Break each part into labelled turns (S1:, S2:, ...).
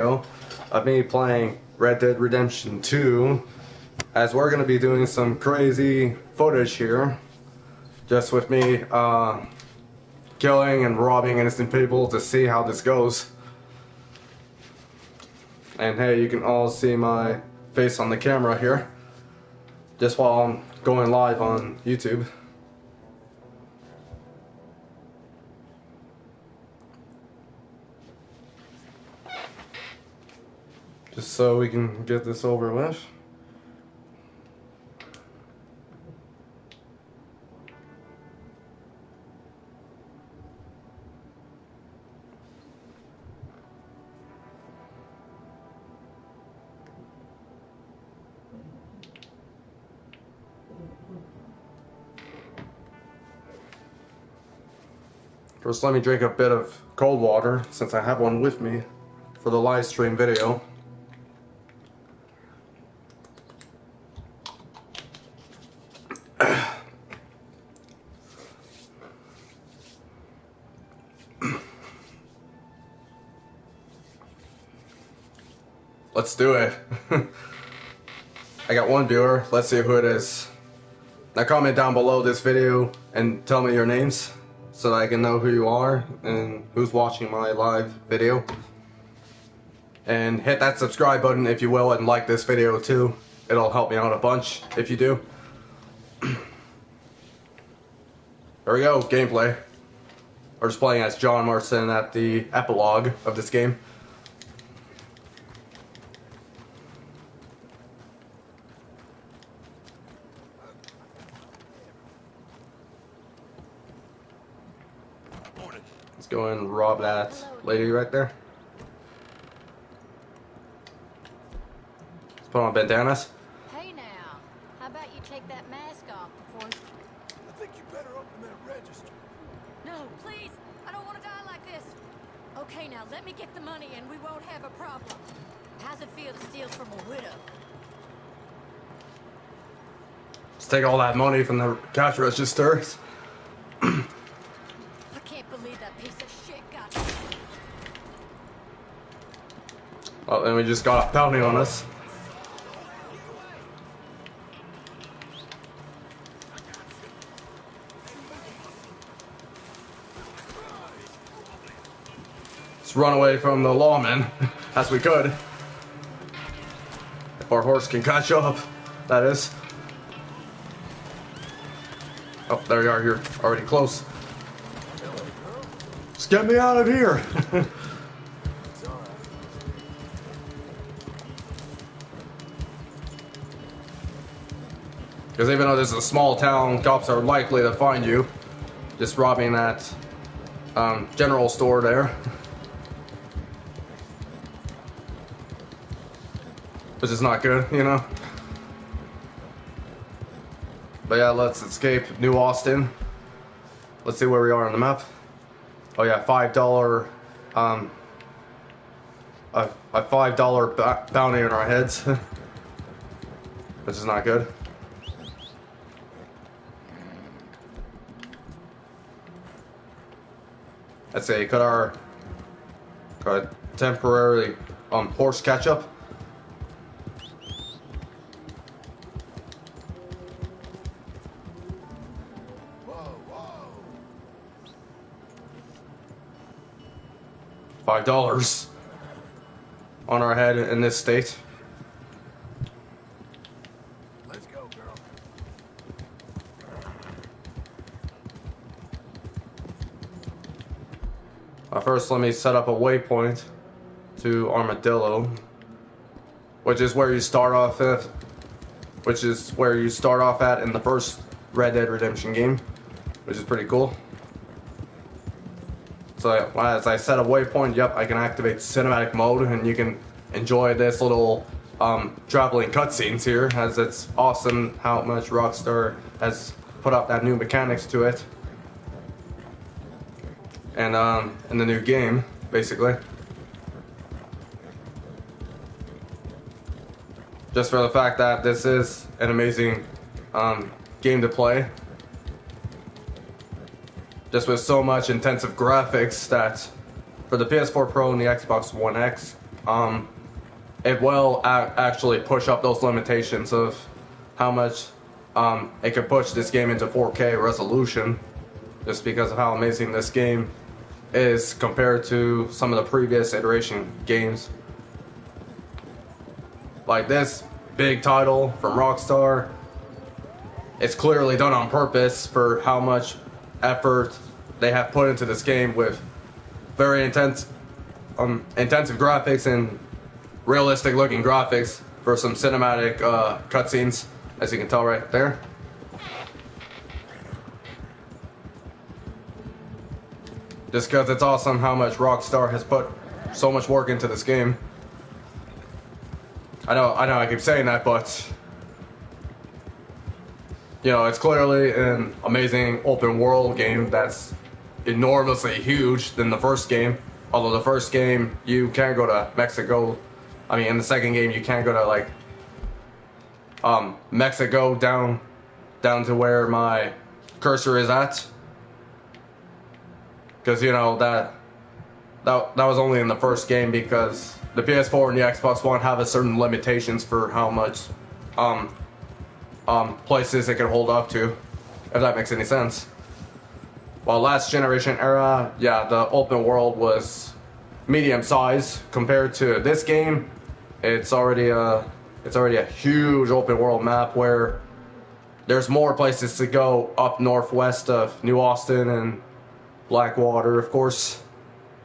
S1: of me playing Red Dead Redemption 2, as we're going to be doing some crazy footage here, just with me killing and robbing innocent people to see how this goes. And hey, you can all see my face on the camera here, just while I'm going live on YouTube. Just so we can get this over with. First, let me drink a bit of cold water, since I have one with me for the live stream video. Let's do it. I got one viewer. Let's see who it is. Now comment down below this video and tell me your names so that I can know who you are and who's watching my live video. And hit that subscribe button if you will, and like this video too. It'll help me out a bunch if you do. There we go, gameplay. We're just playing as John Marston at the epilogue of this game. Let's go and rob that lady right there. Let's put on bandanas.
S2: Hey now, how about you take that mask off before...
S3: I think you better open that register.
S2: No, please! I don't want to die like this! Okay, now let me get the money and we won't have a problem. How's it feel to steal from a widow?
S1: Let's take all that money from the cash registers.
S2: I can't believe that piece of shit got me.
S1: Well, then we just got a bounty on us. Let's run away from the lawmen as we could. If our horse can catch up, that is. Oh, there you are, you're already close. Just get me out of here! Because even though this is a small town, cops are likely to find you just robbing that general store there. Which is not good, you know? But yeah, let's escape New Austin. Let's see where we are on the map. Oh yeah, $5, a $5 bounty on our heads. Which is not good. Let's say, could our temporarily horse catch up? $5 on our head in this state.
S3: Let's go, girl.
S1: First, let me set up a waypoint to Armadillo, which is where you start off at. Which is where you start off at in the first Red Dead Redemption game, which is pretty cool. So as I set a waypoint, yep, I can activate cinematic mode, and you can enjoy this little traveling cutscenes here, as it's awesome how much Rockstar has put up that new mechanics to it. And in the new game, basically. Just for the fact that this is an amazing game to play. Just with so much intensive graphics that for the PS4 Pro and the Xbox One X, it will actually push up those limitations of how much it could push this game into 4K resolution, just because of how amazing this game is compared to some of the previous iteration games. Like this big title from Rockstar, it's clearly done on purpose for how much effort they have put into this game, with very intensive graphics and realistic looking graphics for some cinematic cutscenes, as you can tell right there. Just because it's awesome how much Rockstar has put so much work into this game. I know I keep saying that, but you know, it's clearly an amazing open world game that's enormously huge than the first game. Although the first game, you can't go to Mexico. I mean, in the second game, you can't go to like Mexico down to where my cursor is at, because you know that was only in the first game, because the PS4 and the Xbox One have a certain limitations for how much places it can hold up to, if that makes any sense. While last generation era, yeah, the open world was medium size compared to this game. It's already a huge open world map where there's more places to go up northwest of New Austin and Blackwater, of course,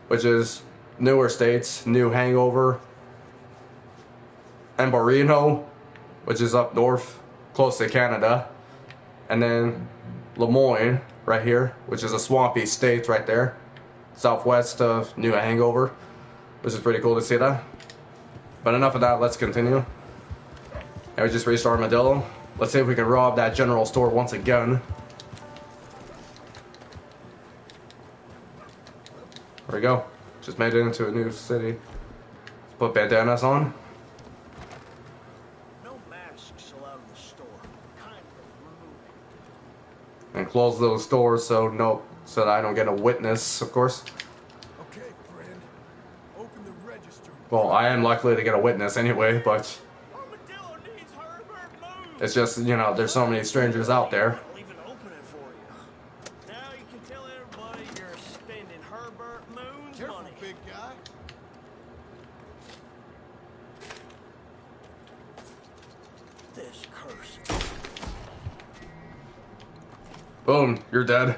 S1: which is newer states, New Hangover, and Barino, which is up north, close to Canada, and then Lemoyne, right here, which is a swampy state right there, southwest of New Hangover, which is pretty cool to see that. But enough of that, let's continue. And we just reached Armadillo. Let's see if we can rob that general store once again. There we go. Just made it into a new city. Put bandanas on.
S3: No masks allowed in the store. Kindly remove it.
S1: And close those doors so that I don't get a witness, of course.
S3: Okay, friend. Open the register.
S1: Well, I am likely to get a witness anyway, but
S3: Armadillo needs Herbert moved.
S1: it's just, you know, there's so many strangers out there.
S3: I'll even open it for you. Now you can tell everybody you're spending Herbert Moon's money. Big guy. This curse.
S1: Boom, you're dead.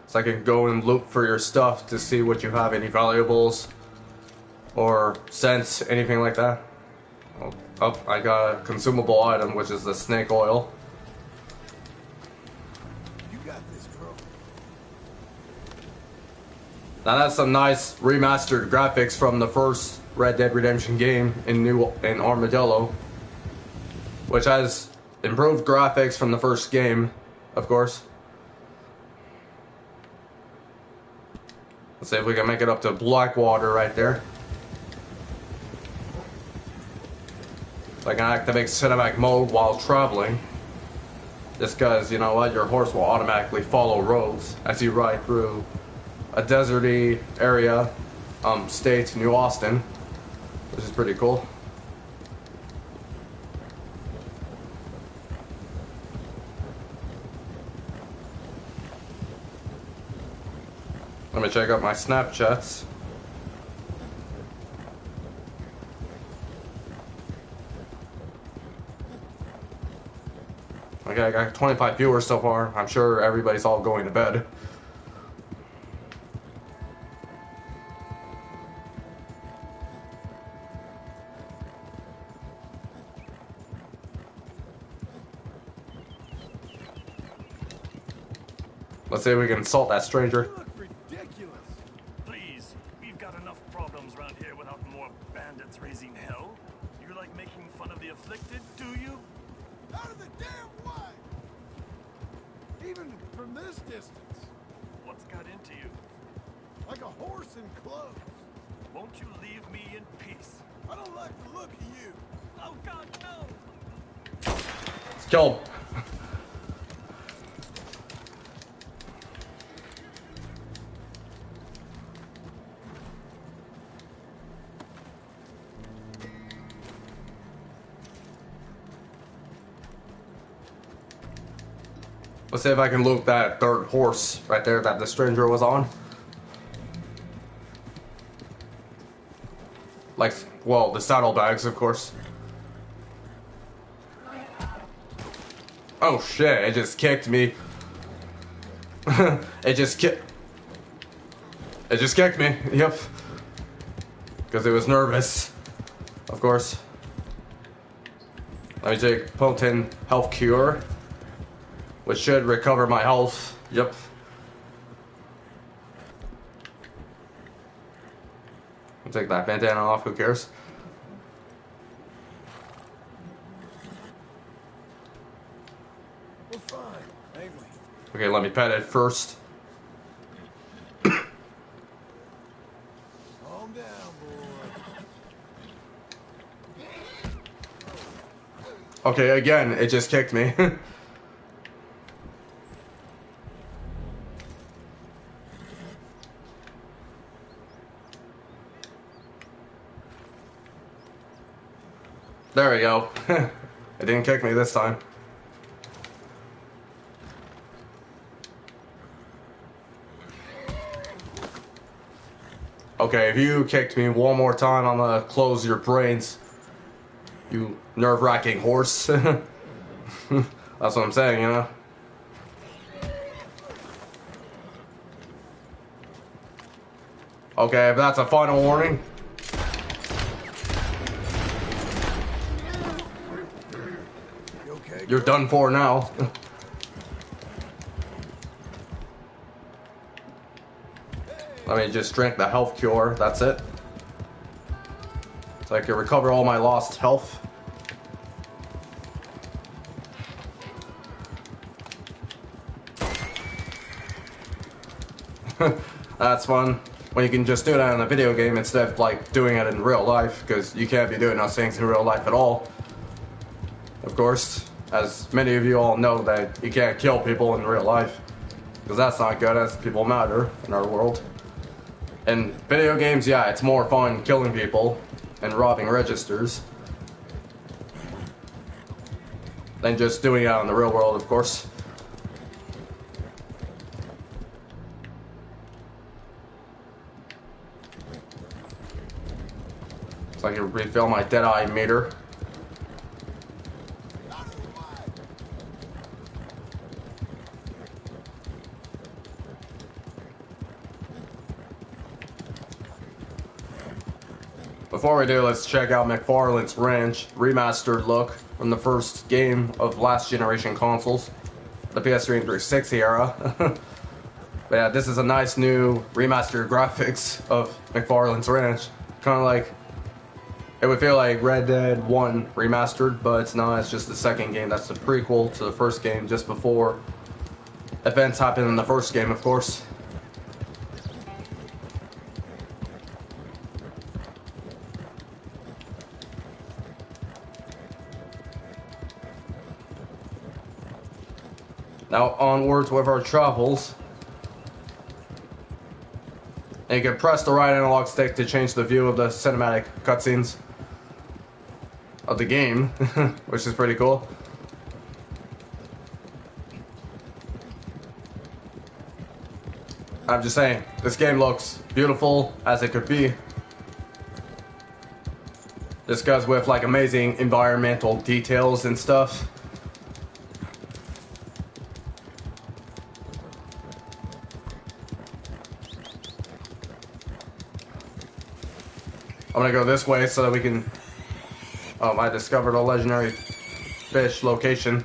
S1: So I can go and look for your stuff to see what you have, any valuables or scents, anything like that. Oh, I got a consumable item, which is the snake oil.
S3: You got this, girl.
S1: Now that's some nice remastered graphics from the first Red Dead Redemption game in Armadillo, which has improved graphics from the first game, of course. Let's see if we can make it up to Blackwater right there. So I can activate cinematic mode while traveling. Just because, you know what, your horse will automatically follow roads as you ride through a deserty area, state, New Austin, which is pretty cool. Let me check out my Snapchats. Okay, I got 25 viewers so far. I'm sure everybody's all going to bed. Let's see if we can assault that stranger.
S3: You look ridiculous.
S4: Please, we've got enough problems around here without more bandits raising hell. You like making fun of the afflicted, do you?
S3: Out of the damn way. Even from this distance.
S4: What's got into you?
S3: Like a horse in clothes.
S4: Won't you leave me in peace?
S3: I don't like the look of you.
S4: Oh God, no!
S1: Let's kill him. Let's see if I can loot that third horse right there that the stranger was on. Like, well, the saddlebags, of course. Oh shit, it just kicked me. It just kicked me, yep. Because it was nervous, of course. Let me take potent health cure, which should recover my health, yep. I'll take that bandana off, who cares?
S3: We're fine, ain't we?
S1: Okay, let me pet it first.
S3: Calm down, boy.
S1: Okay, again, it just kicked me. There we go. It didn't kick me this time. Okay, if you kicked me one more time, I'm gonna close your brains. You nerve-wracking horse. That's what I'm saying, you know? Okay, if that's a final warning.
S3: You okay?
S1: You're done for now. Let me just drink the health cure, that's it. So I can recover all my lost health. That's fun. When you can just do that in a video game instead of like doing it in real life, because you can't be doing those things in real life at all. Of course, as many of you all know that you can't kill people in real life, because that's not good, as people matter in our world. In video games, yeah, it's more fun killing people and robbing registers than just doing it out in the real world, of course. So I can refill my Deadeye meter. Before we do, let's check out McFarlane's Ranch remastered look from the first game of last generation consoles, the PS3 and 360 era. But yeah, this is a nice new remastered graphics of McFarlane's Ranch. Kind of like, it would feel like Red Dead 1 remastered, but it's not, it's just the second game. That's the prequel to the first game, just before events happen in the first game, of course. Now onwards with our travels. And you can press the right analog stick to change the view of the cinematic cutscenes of the game, which is pretty cool. I'm just saying, this game looks beautiful as it could be. This goes with like amazing environmental details and stuff. I'm gonna go this way so that we can... I discovered a legendary fish location.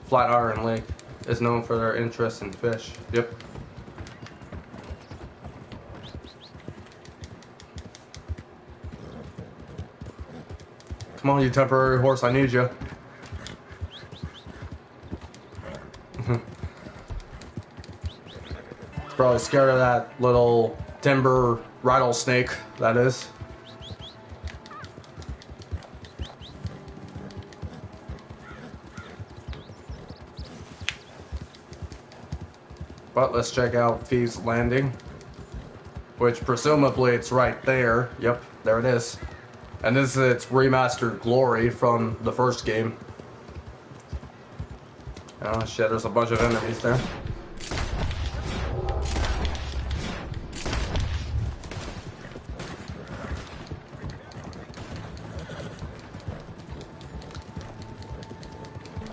S1: Flatiron Lake is known for their interest in fish. Yep. Come on, you temporary horse, I need you. Probably scared of that little timber rattlesnake, that is. But let's check out Thieves Landing, which presumably it's right there. Yep, there it is. And this is its remastered glory from the first game. Oh shit, there's a bunch of enemies there.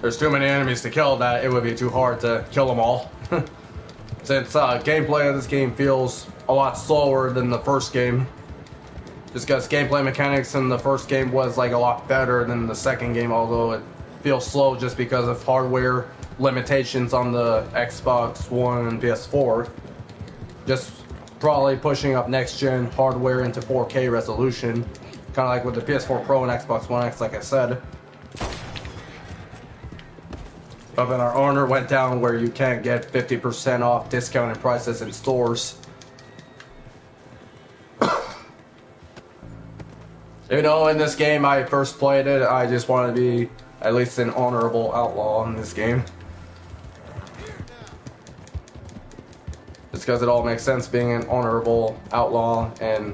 S1: There's too many enemies to kill that it would be too hard to kill them all. Since gameplay of this game feels a lot slower than the first game. Just because gameplay mechanics in the first game was like a lot better than the second game, although it feels slow just because of hardware limitations on the Xbox One and PS4. Just probably pushing up next-gen hardware into 4K resolution, kind of like with the PS4 Pro and Xbox One X, like I said. But then our honor went down where you can't get 50% off discounted prices in stores. You know, in this game, I first played it, I just want to be at least an honorable outlaw in this game. Just because it all makes sense being an honorable outlaw, and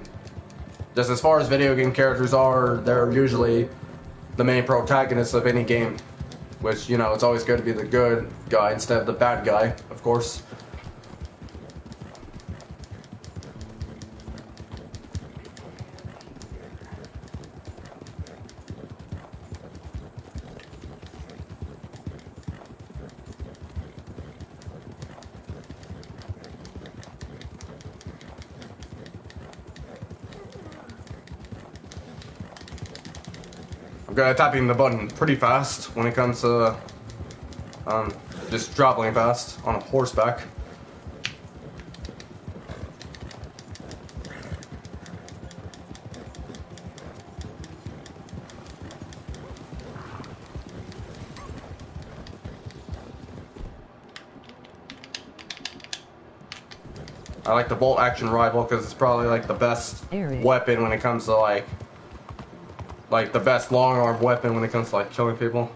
S1: just as far as video game characters are, they're usually the main protagonists of any game. Which, you know, it's always good to be the good guy instead of the bad guy, of course. I'm good at tapping the button pretty fast when it comes to just traveling fast on a horseback. I like the bolt action rifle because it's probably like the best weapon when it comes to like the best long arm weapon when it comes to like killing people.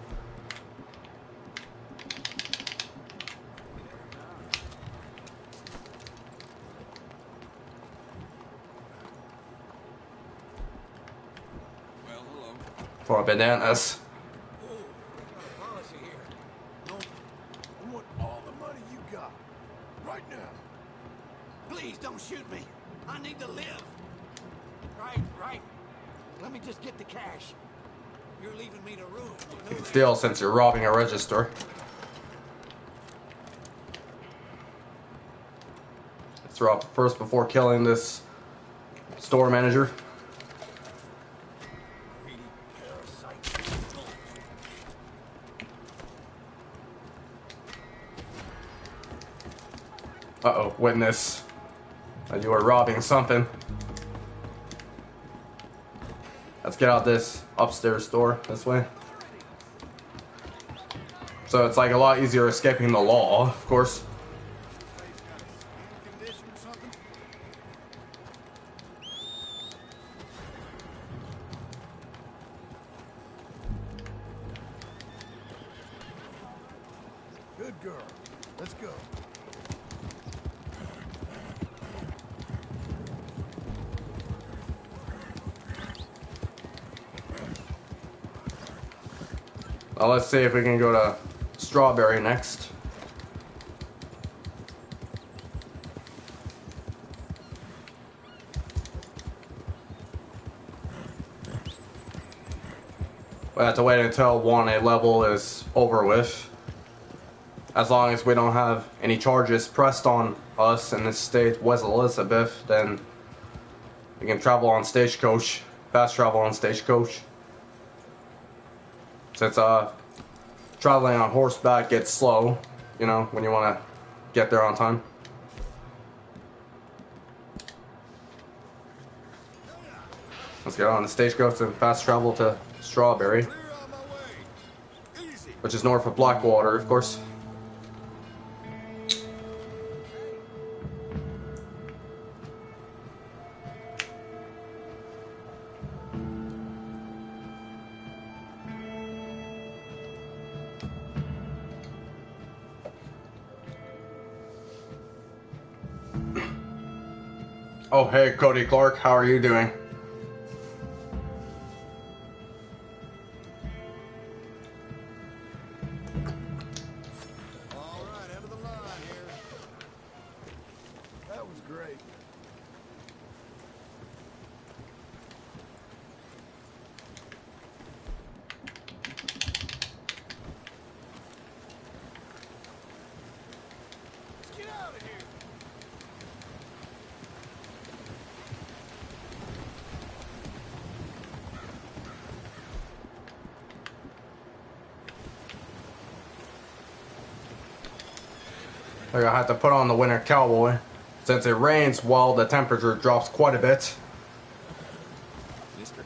S1: For bananas.
S3: I want all the money you got. Right now. Please don't shoot me. I need to live. Right. Let me just get the cash. You're leaving me to ruin.
S1: Steal since you're robbing a register. Let's rob first before killing this store manager. Uh-oh, witness. You are robbing something. Let's get out this upstairs door this way. So it's like a lot easier escaping the law, of course.
S3: Good girl. Let's go.
S1: Well, let's see if we can go to Strawberry next. We have to wait until 1A level is over with. As long as we don't have any charges pressed on us in this state, West Elizabeth, then we can travel on stagecoach, fast travel on stagecoach. Since traveling on horseback gets slow, you know, when you want to get there on time. Let's get on the stagecoach and fast travel to Strawberry, which is north of Blackwater, of course. Oh, hey, Cody Clark, how are you doing? Like I had to put on the winter cowboy. Since it rains, well, the temperature drops quite a bit.
S3: Mister.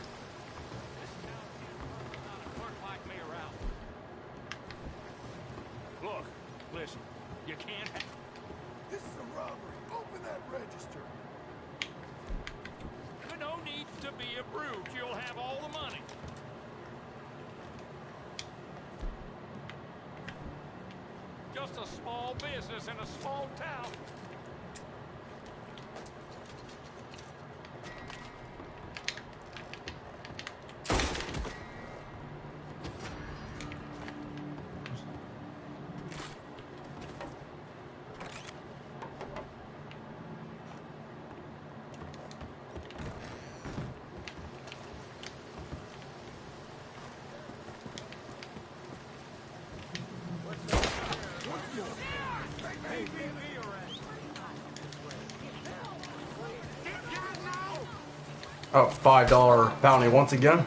S5: Look, listen, you can't have...
S3: This is a robbery. Open that register.
S5: No need to be a brute. You'll have all the money. Just a small business in a small town.
S1: Oh, $5 bounty once again.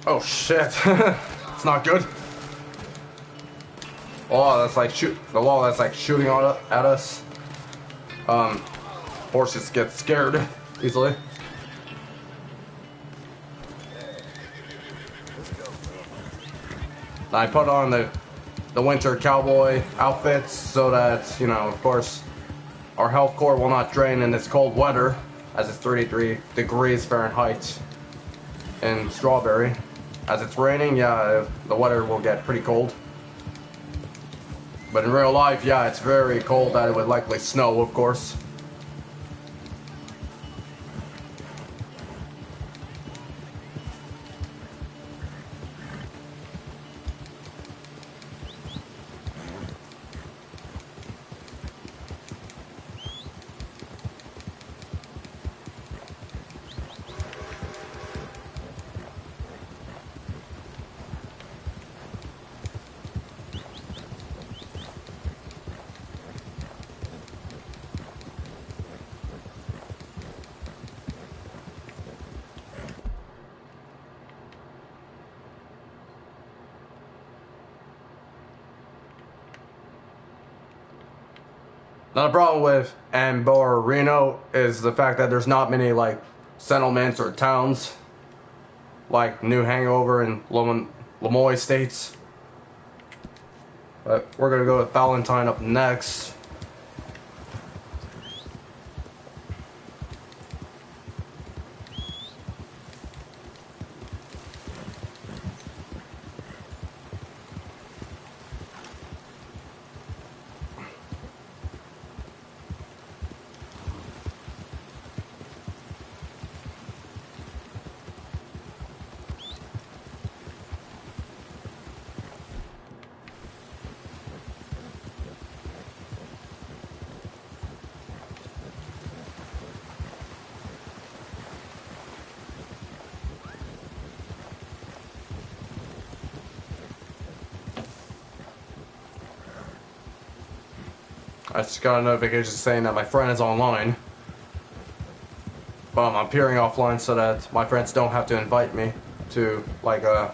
S1: Oh shit, it's not good. Oh, that's like the wall that's like shooting at us. Horses get scared easily. I put on the winter cowboy outfits so that, you know, of course, our health core will not drain in this cold weather, as it's 33 degrees Fahrenheit in Strawberry. As it's raining, yeah, the weather will get pretty cold. But in real life, yeah, it's very cold that it would likely snow, of course. Now the problem with Amborino is the fact that there's not many like settlements or towns like New Hangover and Lemoy states. But we're gonna go with Valentine up next. I just got a notification saying that my friend is online. But I'm appearing offline so that my friends don't have to invite me to like a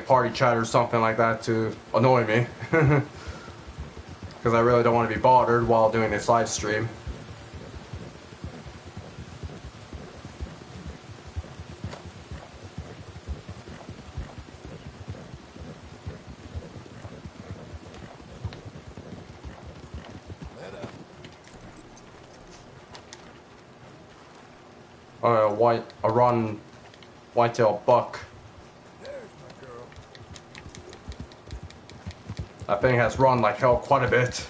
S1: party chat or something like that to annoy me. Because I really don't want to be bothered while doing this live stream. A whitetail buck.
S3: There's my girl.
S1: That thing has run like hell quite a bit.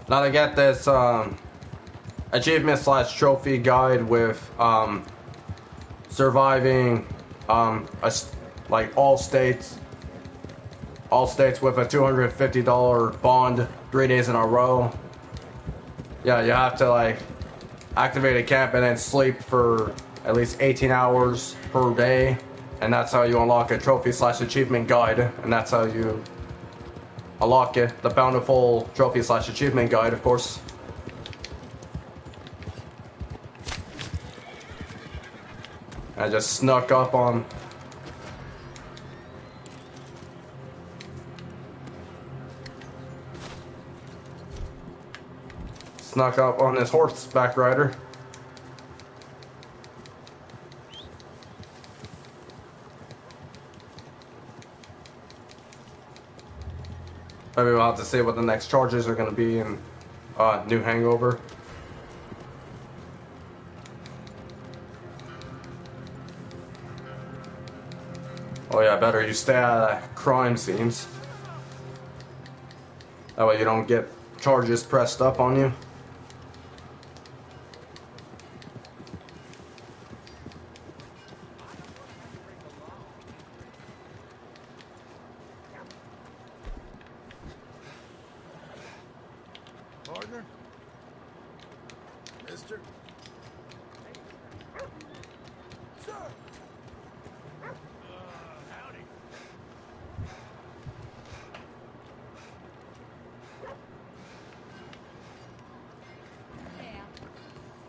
S1: Now to get this achievement / trophy guide with surviving like all states with a $250 bond 3 days in a row. Yeah, you have to like activate a camp and then sleep for at least 18 hours per day, and that's how you unlock a trophy/achievement guide, and that's how you unlock it, the bountiful trophy/achievement guide, of course. I just snuck up on this horseback rider. Maybe we'll have to see what the next charges are going to be in New Hangover. Oh yeah, better you stay out of crime scenes. That way you don't get charges pressed up on you.
S3: Partner? Mister? Sir!
S4: Howdy.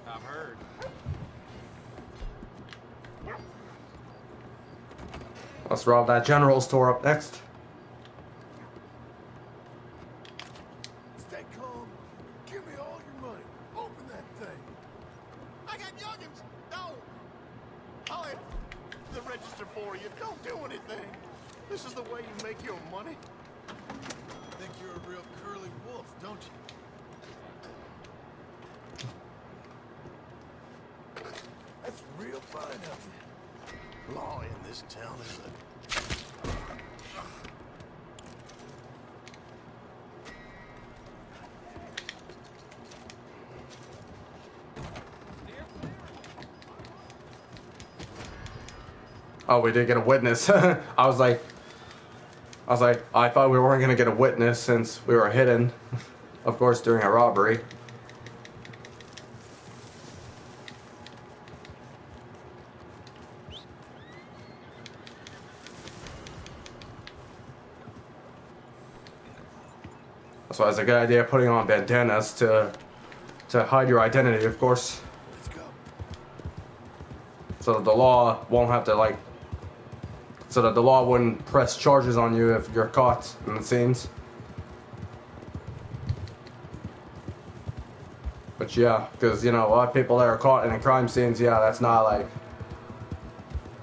S5: I've heard.
S1: Let's rob that general store up next.
S3: Stay calm. Give me all your money. Open that thing. I got youngins. No. I'll have the register for you. Don't do anything. This is the way you make your money. Think you're a real curly wolf, don't you? That's real fine of you. Law in this town is a...
S1: Oh, we did get a witness. I was like, I thought we weren't gonna get a witness since we were hidden, of course, during a robbery. That's why it's a good idea putting on bandanas to hide your identity, of course,
S3: Let's go.
S1: so that the law won't have to like, so that the law wouldn't press charges on you if you're caught in the scenes. But yeah, because you know a lot of people that are caught in the crime scenes, yeah, that's not like.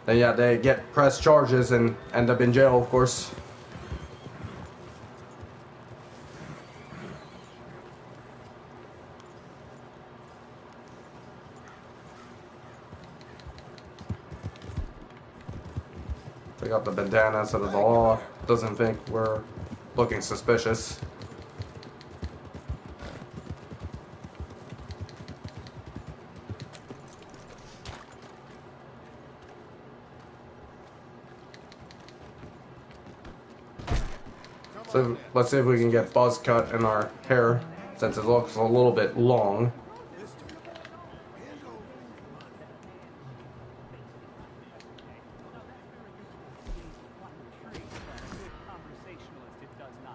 S1: Then yeah, they get pressed charges and end up in jail, of course. Take out the bandana so that the law doesn't think we're looking suspicious. So let's see if we can get buzz cut in our hair, since it looks a little bit long.
S3: Mister, hand over your money.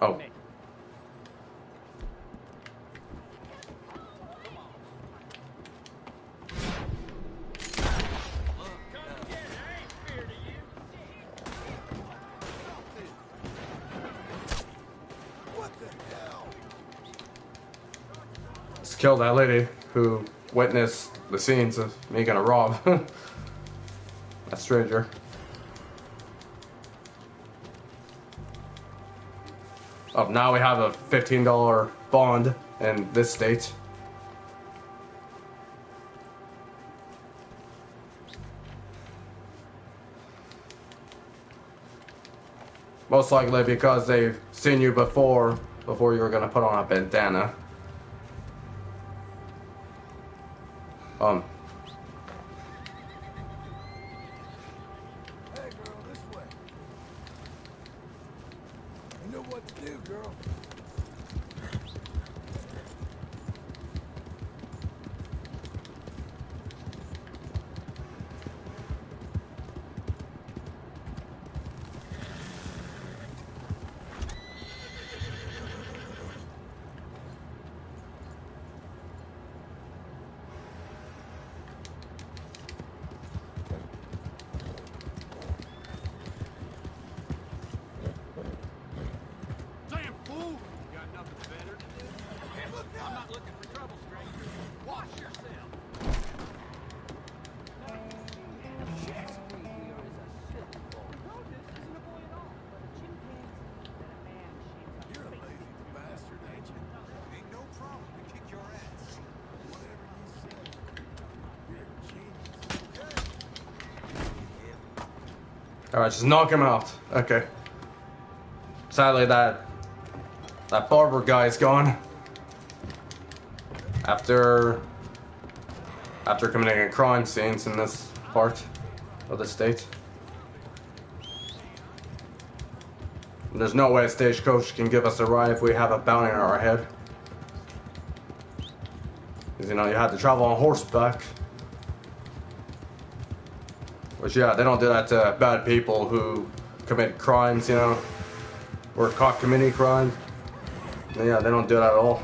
S1: Oh.
S3: What the hell?
S1: Let's kill that lady who witnessed the scenes of me gonna rob a stranger. Oh, now we have a $15 bond in this state. Most likely because they've seen you before you were gonna put on a bandana.
S3: Hey, girl, this way. You know what to do, girl.
S1: Alright, just knock him out. Okay. Sadly, that barber guy is gone. After committing a crime scenes in this part of the state. There's no way a stagecoach can give us a ride if we have a bounty on our head. Because, you know, you had to travel on horseback. Which, yeah, they don't do that to bad people who commit crimes, you know, or caught committing crimes. Yeah, they don't do that at all.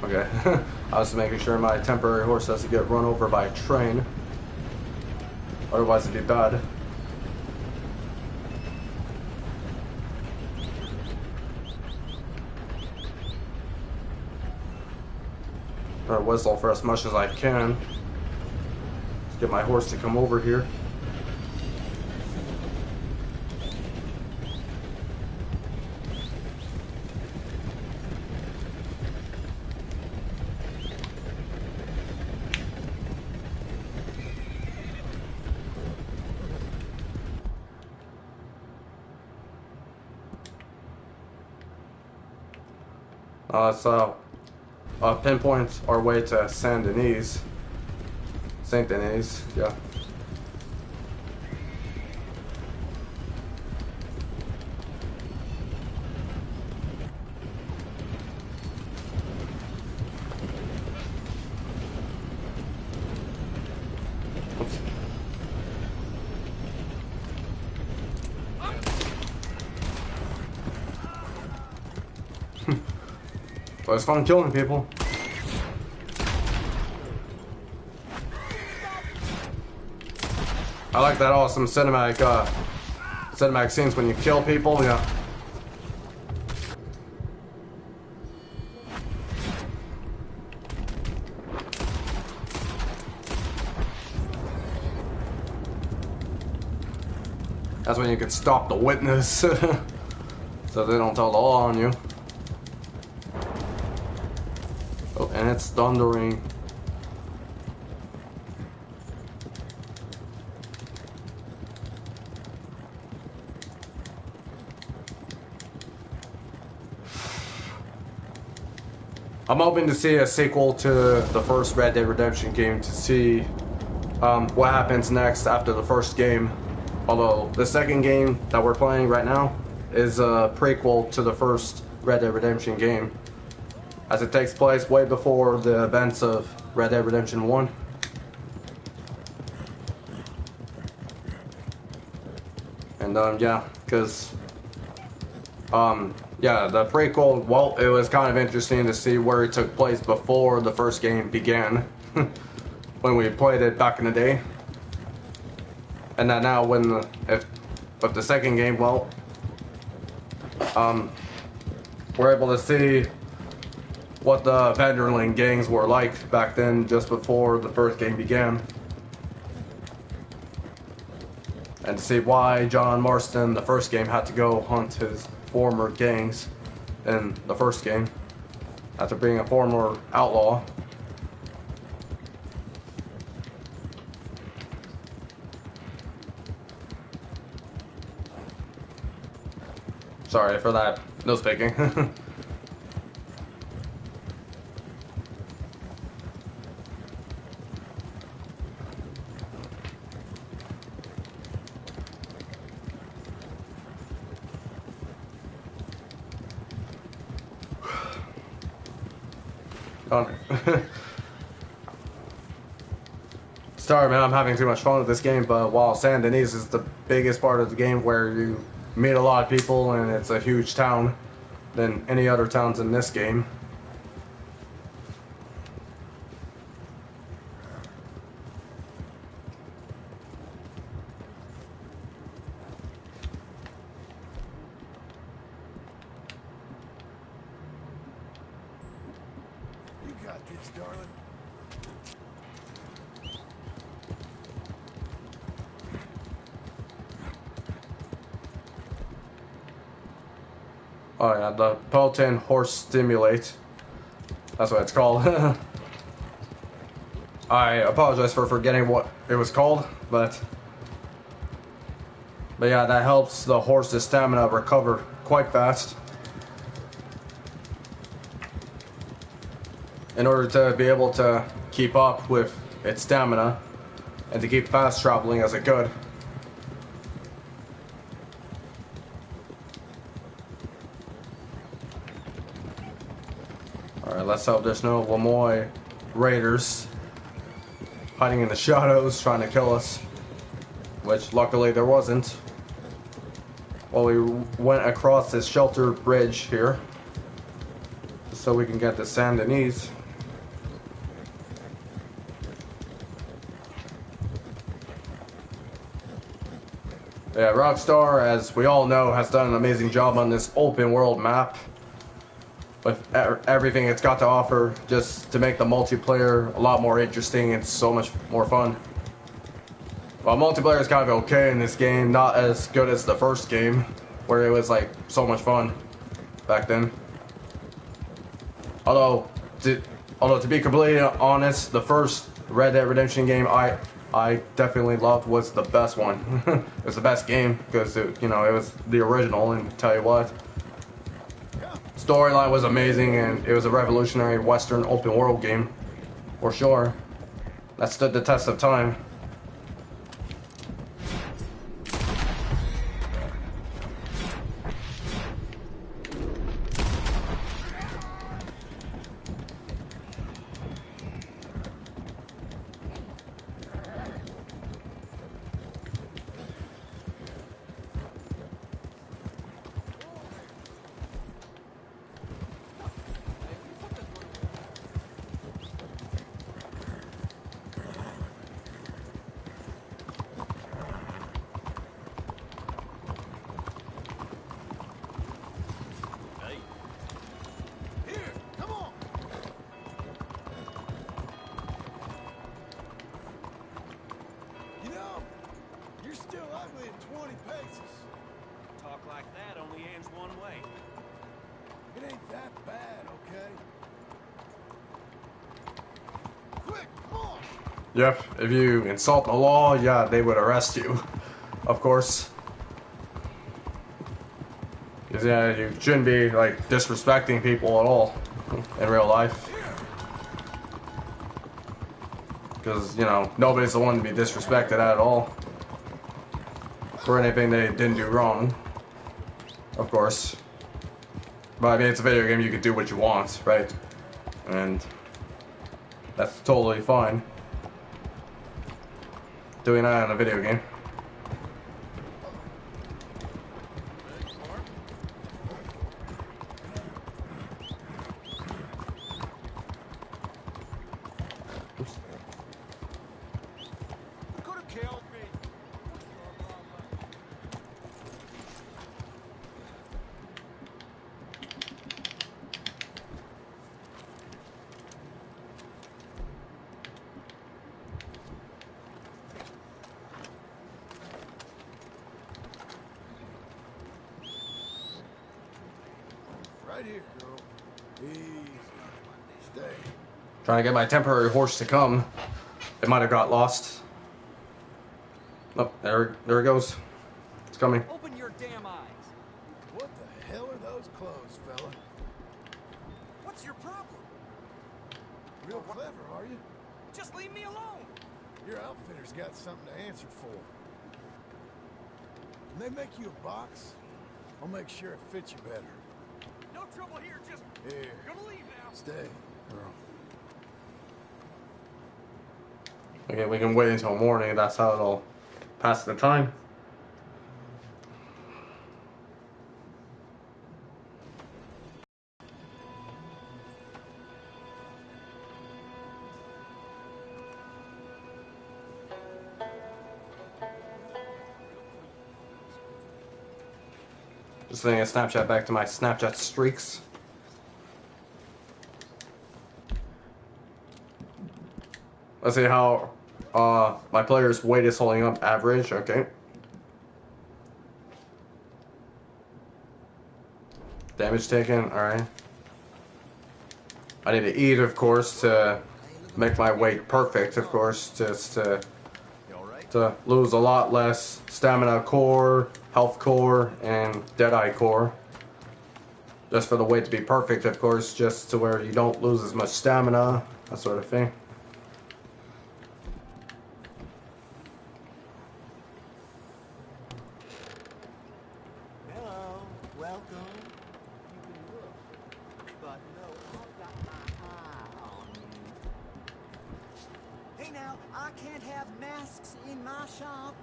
S1: Okay, I was making sure my temporary horse doesn't get run over by a train. Otherwise it'd be bad. Or whistle for as much as I can. Let's get my horse to come over here. So pinpoint our way to Saint Denis, yeah. Oops. Well, it's fun killing people. I like that awesome cinematic scenes when you kill people, yeah. That's when you can stop the witness, so they don't tell the law on you. Oh, and it's thundering. I'm hoping to see a sequel to the first Red Dead Redemption game to see what happens next after the first game. Although the second game that we're playing right now is a prequel to the first Red Dead Redemption game, as it takes place way before the events of Red Dead Redemption 1. And yeah, because yeah, the prequel, well, it was kind of interesting to see where it took place before the first game began, when we played it back in the day. And then now, with the second game, well, we're able to see what the Vanderlyn gangs were like back then, just before the first game began. And to see why John Marston, the first game, had to go hunt his former gangs in the first game, after being a former outlaw. Sorry for that nose picking. Sorry, man, I'm having too much fun with this game, but while Saint Denis is the biggest part of the game where you meet a lot of people and it's a huge town than any other towns in this game.
S3: You got this, darling.
S1: Oh yeah, the Peloton Horse Stimulate. That's what it's called. I apologize for forgetting what it was called, but yeah, that helps the horse's stamina recover quite fast. In order to be able to keep up with its stamina and to keep fast traveling as it could. Alright, let's hope there's no Lemoy raiders hiding in the shadows trying to kill us, which luckily there wasn't. While we went across this shelter bridge here, so we can get to Saint Denis. Yeah, Rockstar, as we all know, has done an amazing job on this open world map with everything it's got to offer, just to make the multiplayer a lot more interesting and so much more fun. Well, multiplayer is kind of okay in this game, not as good as the first game, where it was like so much fun back then. Although to be completely honest, the first Red Dead Redemption game I definitely loved was the best one. It was the best game because it was the original, and tell you what, storyline was amazing, and it was a revolutionary Western open world game for sure. That stood the test of time. Yep, if you insult the law, yeah, they would arrest you, of course. Because, yeah, you shouldn't be, like, disrespecting people at all in real life. Because, nobody's the one to be disrespected at all for anything they didn't do wrong, of course. But, I mean, it's a video game, you can do what you want, right? And that's totally fine. Doing that in a video game.
S3: Right here, girl. Easy. Stay.
S1: Trying to get my temporary horse to come. It might have got lost. Oh, there it goes. It's coming.
S6: Open your damn eyes.
S3: What the hell are those clothes, fella?
S6: What's your problem?
S3: Real clever, are you?
S6: Just leave me alone.
S3: Your outfitter's got something to answer for. When they make you a box, I'll make sure it fits you better.
S6: No trouble here, just
S3: Here.
S6: gonna leave now.
S3: Stay, girl.
S1: Okay, we can wait until morning. That's how it'll pass the time. Just sending a Snapchat back to my Snapchat streaks. Let's see how my player's weight is holding up. Average, okay. Damage taken, alright. I need to eat, of course, to make my weight perfect, of course, just to lose a lot less stamina core, health core, and deadeye core. Just for the weight to be perfect, of course, just to where you don't lose as much stamina, that sort of thing.
S3: Hello, welcome. You can look, but no, I've got my eye on you. Hey now, I can't have masks in my shop.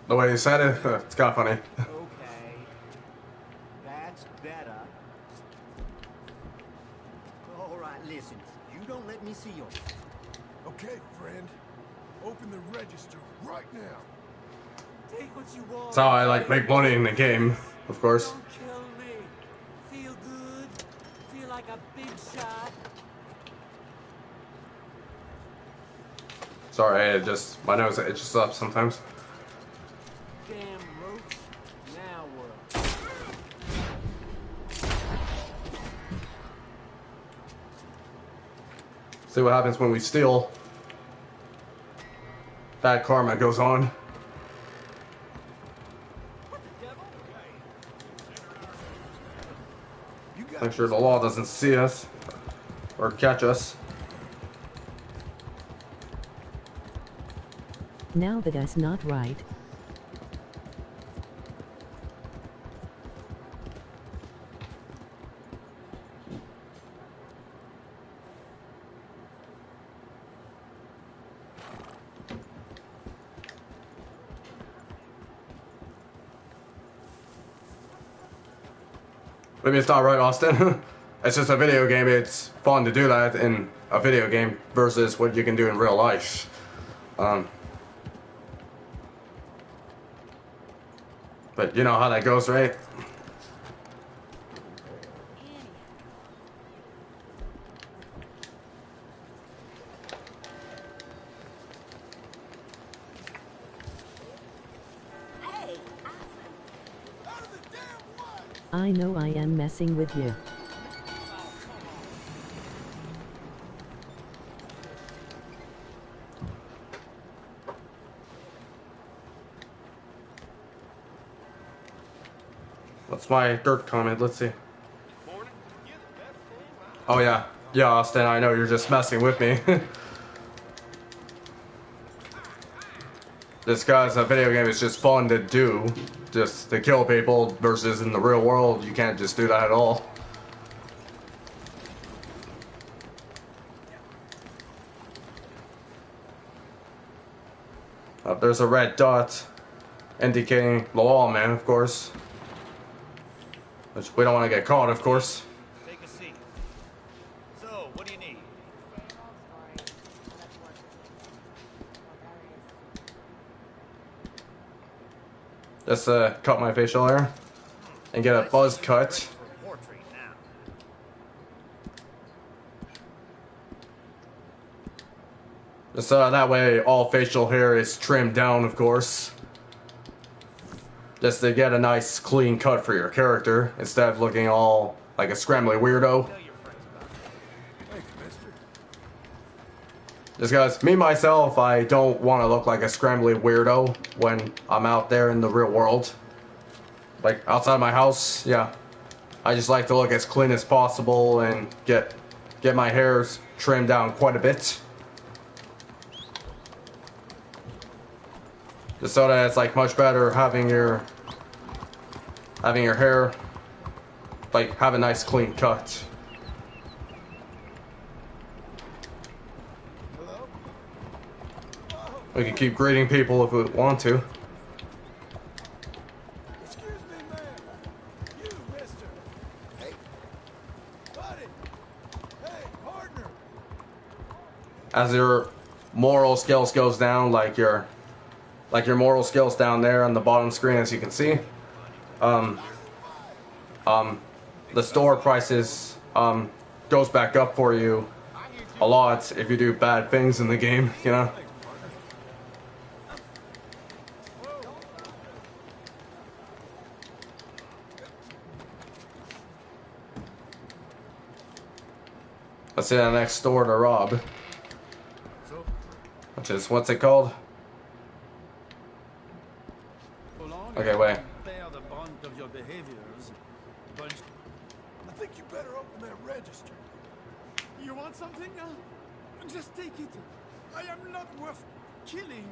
S1: The way you said it, it's kind of funny.
S3: Okay, that's better. All right, listen, you don't let me see your...
S7: Okay, friend. Open the register right now.
S3: Take what you want.
S1: That's how I like make money in the game, of course.
S3: Don't kill me. Feel good. Feel like a big shot.
S1: Sorry, my nose itches up sometimes.
S3: Damn roach. Now what?
S1: See what happens when we steal. Bad karma goes on. Make sure the law doesn't see us or catch us.
S8: Now that's not right.
S1: Maybe it's not right, Austin. It's just a video game. It's fun to do that in a video game versus what you can do in real life. But you know how that goes, right?
S8: I know I am messing with you.
S1: What's my dirt comment? Let's see. Oh yeah. Yeah, Austin, I know you're just messing with me. This guy's a video game is just fun to do. Just to kill people versus in the real world, you can't just do that at all. There's a red dot indicating the lawman, of course. Which we don't want to get caught, of course.
S6: Take a seat. So, what do you need?
S1: Just cut my facial hair and get a buzz cut.
S6: Portrait now.
S1: Just that way all facial hair is trimmed down, of course. Just to get a nice clean cut for your character instead of looking all like a scrambly weirdo. Just guys, me myself, I don't want to look like a scrambly weirdo when I'm out there in the real world. Like outside my house, yeah. I just like to look as clean as possible and get my hairs trimmed down quite a bit. Just so that it's like much better having your hair like have a nice clean cut. We can keep greeting people if we want to.
S7: Excuse me, ma'am. You, mister. Hey. Buddy. Hey, partner.
S1: As your moral skills goes down, like your moral skills down there on the bottom screen, as you can see, the store prices goes back up for you a lot if you do bad things in the game, you know. Let's see the next store to rob.
S7: So,
S1: Which is, what's it called? Okay, wait.
S3: Bear the brunt of your behaviors, but
S7: I think you better open that register.
S3: you want something? Just take it. I am not worth killing.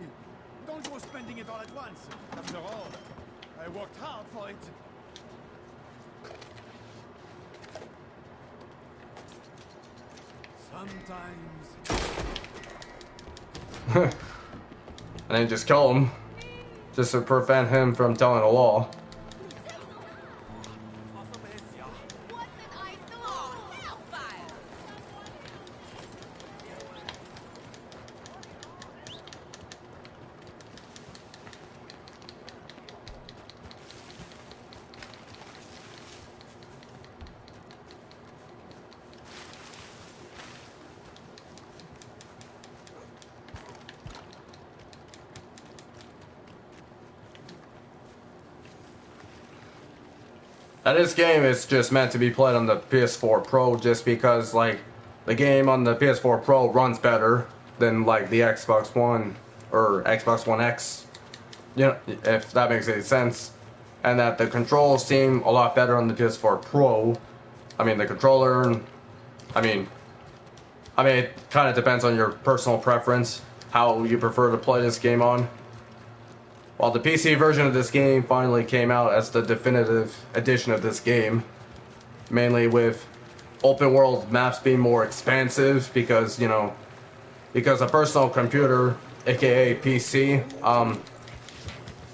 S3: Don't go spending it all at once. After all, I worked hard for it. Sometimes.
S1: And then just kill him. Just to prevent him from telling the law. Now this game is just meant to be played on the PS4 Pro just because like the game on the PS4 Pro runs better than like the Xbox One or Xbox One X. You know, if that makes any sense. And that the controls seem a lot better on the PS4 Pro. I mean the controller, I mean it kind of depends on your personal preference, how you prefer to play this game on. While the PC version of this game finally came out as the definitive edition of this game, mainly with open world maps being more expansive because, you know, because a personal computer, aka PC,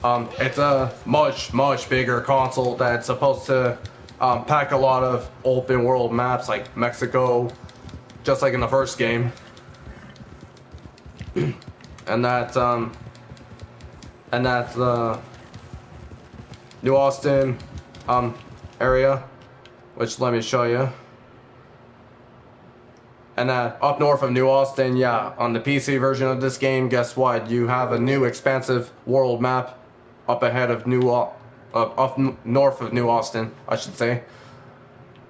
S1: it's a much bigger console that's supposed to pack a lot of open world maps like Mexico, just like in the first game. And that's the New Austin area, which let me show you. And up north of New Austin, yeah, on the PC version of this game, guess what? You have a new expansive world map up ahead of north of New Austin, I should say.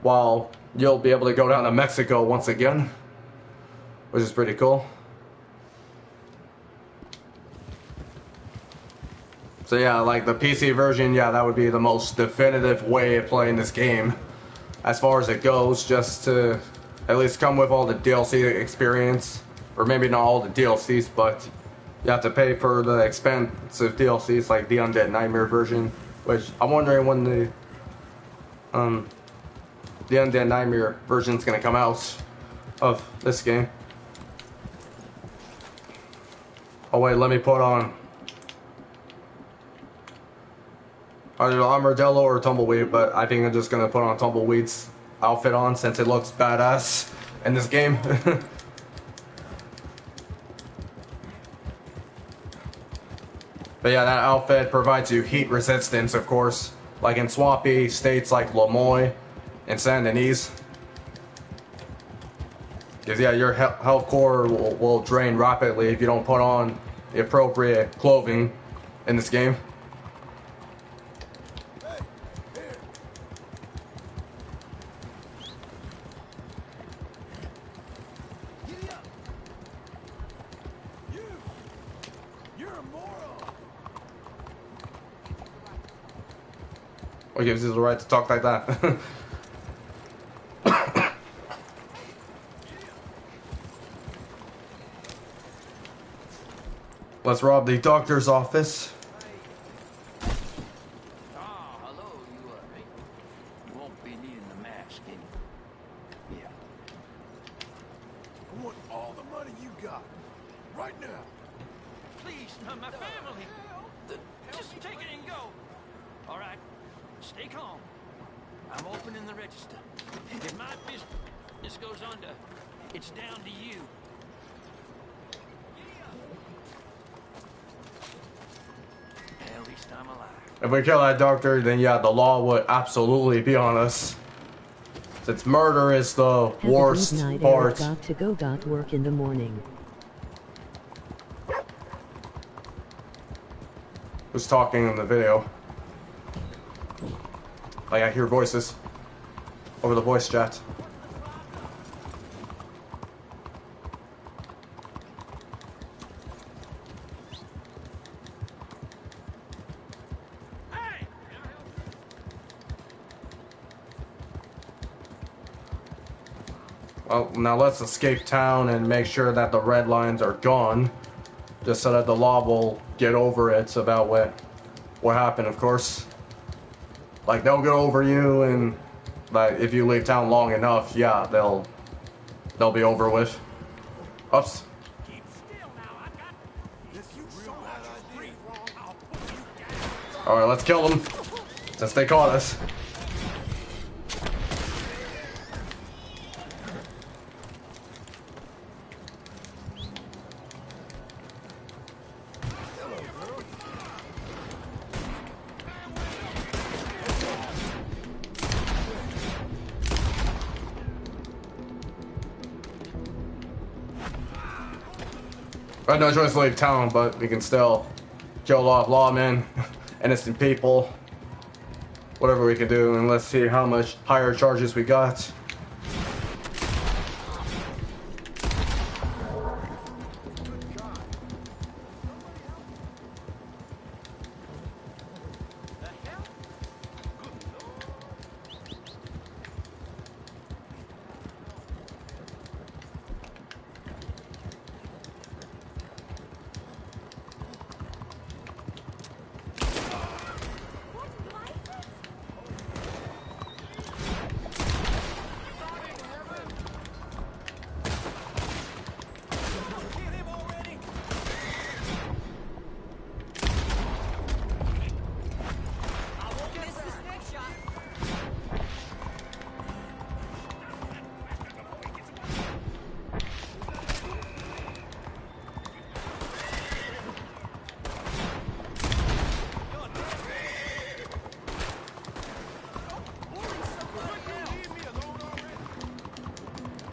S1: While you'll be able to go down to Mexico once again, which is pretty cool. So yeah, like the PC version, yeah, that would be the most definitive way of playing this game, as far as it goes, just to at least come with all the DLC experience, or maybe not all the DLCs, but you have to pay for the expensive DLCs like the Undead Nightmare version, which I'm wondering when the Undead Nightmare version is gonna come out of this game. Oh wait, let me put on either Armadillo or Tumbleweed, but I think I'm just gonna put on Tumbleweed's outfit on since it looks badass in this game. But yeah, that outfit provides you heat resistance, of course, like in swampy states like Lemoyne and Saint Denis. Because yeah, your health core will drain rapidly if you don't put on the appropriate clothing in this game. What gives you the right to talk like that? Let's rob the doctor's office.
S3: Hello, you won't be needing the mask, can you? Yeah.
S7: I want all the money you got. Right now.
S6: Please, not my family. Just take it and go. All right, stay calm. I'm opening the register. If my business goes under, it's down to you. At least I'm alive.
S1: If we kill that doctor, then yeah, the law would absolutely be on us. Since murder is the worst part.
S8: Got to go. Got work in the morning.
S1: Who's talking in the video? Like I hear voices over the voice chat. Well, now let's escape town and make sure that the red lines are gone. Just so that the law will get over it about what happened, of course. Like, they'll get over you, and like if you leave town long enough, yeah, they'll be over with. Oops. Alright, let's kill them, since they caught us. I had no choice to leave town, but we can still kill off lawmen, innocent people, whatever we can do, and let's see how much higher charges we got.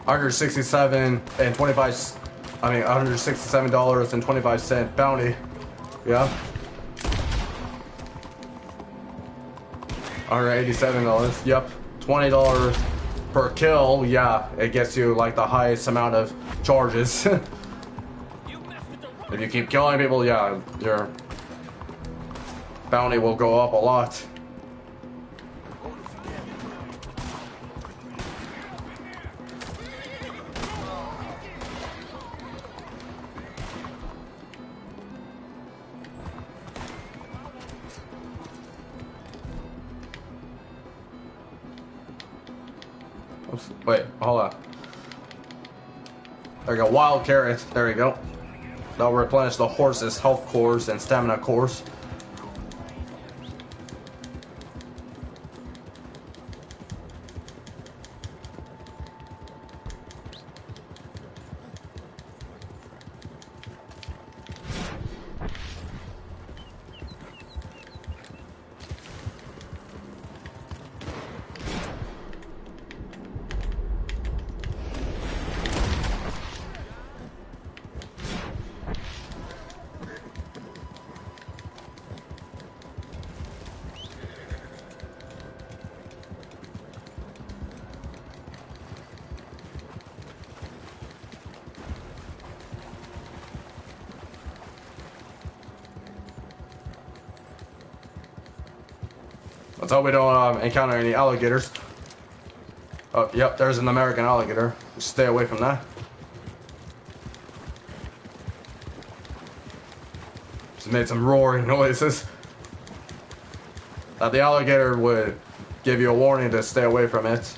S1: $167.25 bounty. Yeah. $187. Yep. $20 per kill. Yeah, it gets you like the highest amount of charges. If you keep killing people, yeah, your bounty will go up a lot. Oops, wait, hold on. There we go, wild carrot. There we go. That'll replenish the horse's health cores and stamina cores. Let's hope we don't encounter any alligators. Oh, yep, there's an American alligator. Just stay away from that. Just made some roaring noises. The alligator would give you a warning to stay away from it.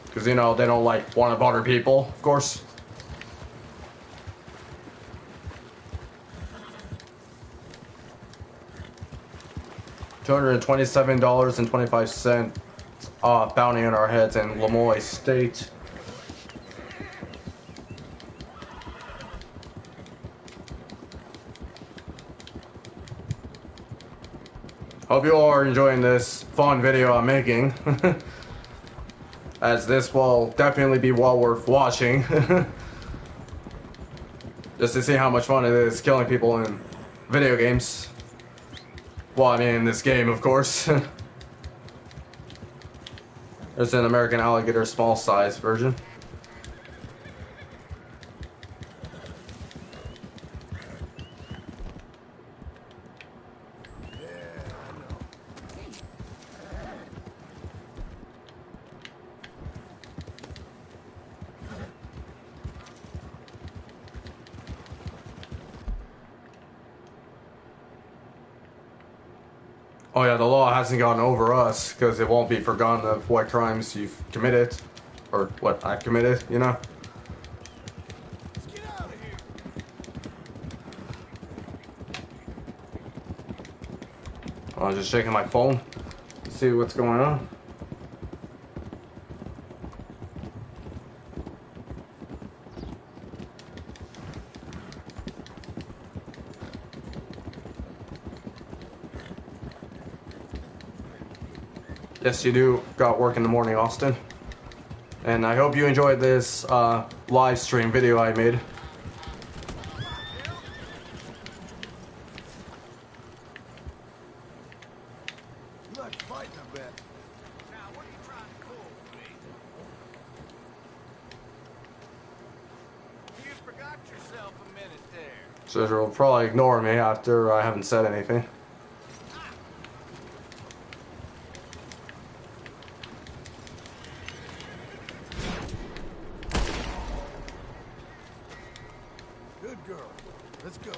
S1: Because, you know, they don't like want to bother people, of course. $227.25 bounty on our heads in Lemoyne State. Hope you all are enjoying this fun video I'm making. As this will definitely be well worth watching. Just to see how much fun it is killing people in video games. Well, I mean, in this game, of course. There's an American alligator small size version. Oh yeah, the law hasn't gotten over us because it won't be forgotten of what crimes you've committed, or what I've committed, you know?
S7: Let's get out of here.
S1: I was just checking my phone to see what's going on. Yes, you do got work in the morning, Austin. And I hope you enjoyed this live stream video I made.
S7: You like fighting, I bet.
S3: Now, what are you trying to pull, me? You forgot yourself a minute there.
S1: So you'll probably ignore me after I haven't said anything.
S7: Good girl. Let's go.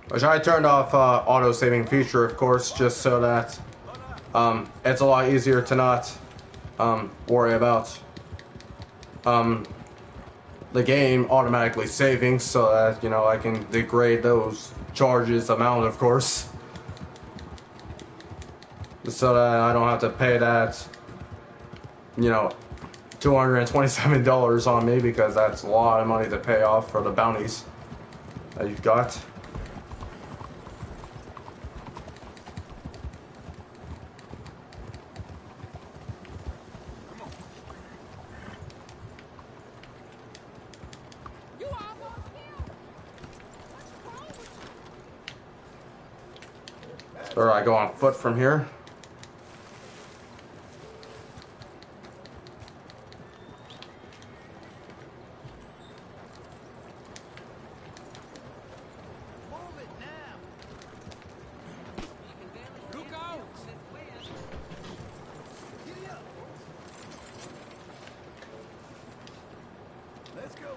S1: Which I turned off auto-saving feature, of course, just so that it's a lot easier to not worry about the game automatically saving, so that, you know, I can degrade those charges amount, of course, so that I don't have to pay that, you know, $227 on me, because that's a lot of money to pay off for the bounties that you've got. Or I go on foot from here.
S3: Move it now. Look out! Giddy up.
S7: Let's go.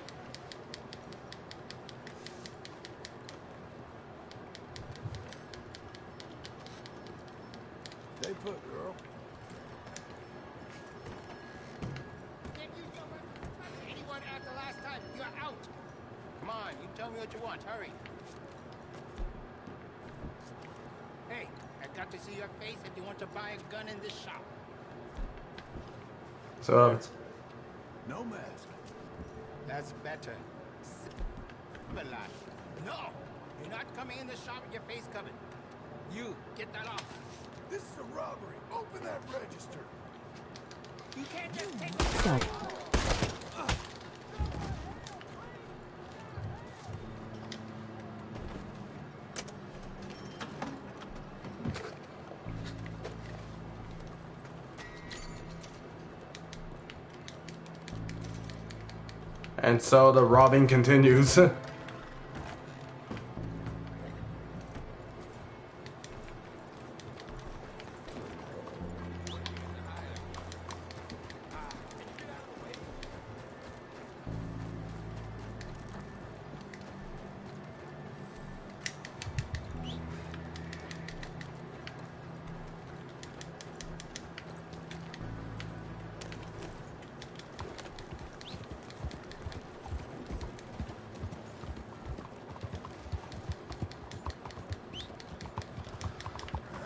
S7: Stay put, girl.
S3: Did you anyone after last time? You're out. Come on, you tell me what you want. Hurry. Hey, I've got to see your face if you want to buy a gun in this shop.
S1: So,
S7: No mask.
S3: That's better. Balad. No, you're not coming in the shop with your face covered. You, get that off.
S7: This is a robbery. Open that register.
S3: You can't just take
S8: Stop.
S1: and so the robbing continues.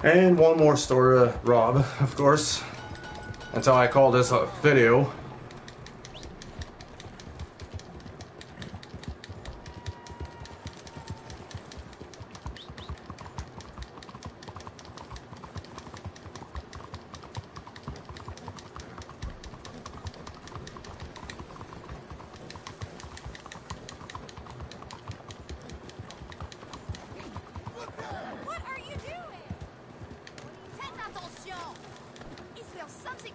S1: And one more store to rob, of course, until I call this a video.
S2: yourself something.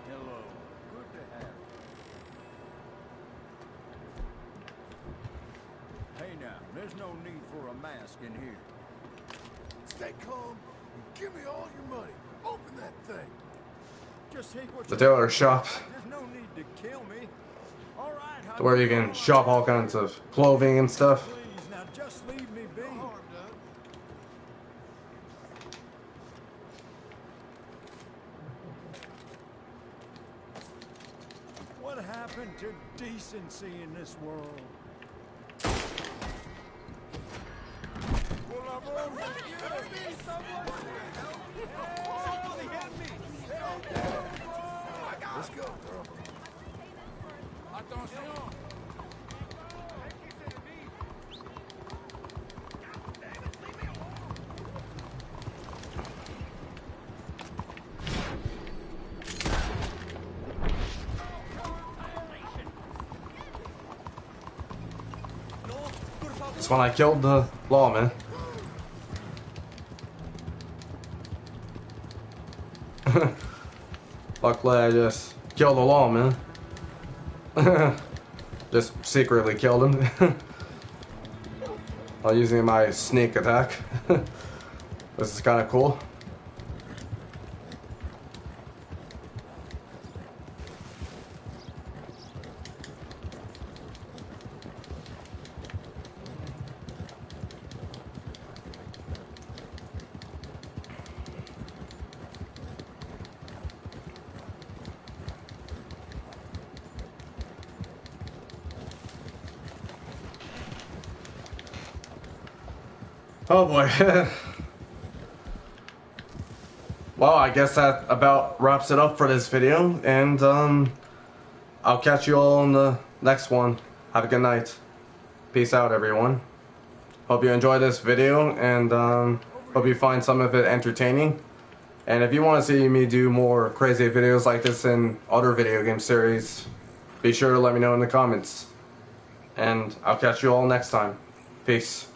S9: Hello. Good to have you. Hey now, there's no need for a mask in here.
S7: Stay calm and give me all your money. Open that thing.
S9: Just take what
S1: The
S9: you
S1: tailor
S9: want.
S1: shop,
S9: There's no need to kill me. All right,
S1: where you can shop all kinds of clothing and stuff.
S9: Please, now just leave me be.
S7: No harm done.
S9: What happened to decency in this world?
S7: Let's go, girl.
S5: Attention!
S1: It's when I killed the lawman. Luckily, I just killed the lawman. Just secretly killed him. While using my sneak attack. This is kind of cool. Oh boy. Well, I guess that about wraps it up for this video, and I'll catch you all in the next one. Have a good night. Peace out, everyone. Hope you enjoyed this video, and hope you find some of it entertaining. And if you want to see me do more crazy videos like this in other video game series, be sure to let me know in the comments. And I'll catch you all next time. Peace.